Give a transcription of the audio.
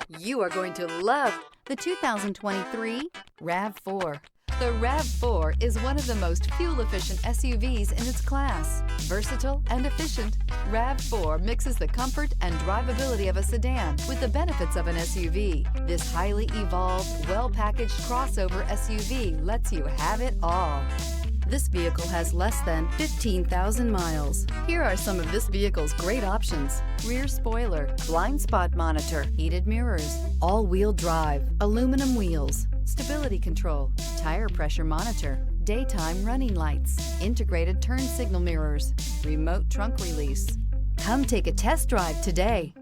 You are going to love the 2023 RAV4. The RAV4 is one of the most fuel-efficient SUVs in its class. Versatile and efficient, RAV4 mixes the comfort and drivability of a sedan with the benefits of an SUV. This highly evolved, well-packaged crossover SUV lets you have it all. This vehicle has less than 15,000 miles. Here are some of this vehicle's great options: rear spoiler, blind spot monitor, heated mirrors, all-wheel drive, aluminum wheels, stability control, tire pressure monitor, daytime running lights, integrated turn signal mirrors, remote trunk release. Come take a test drive today.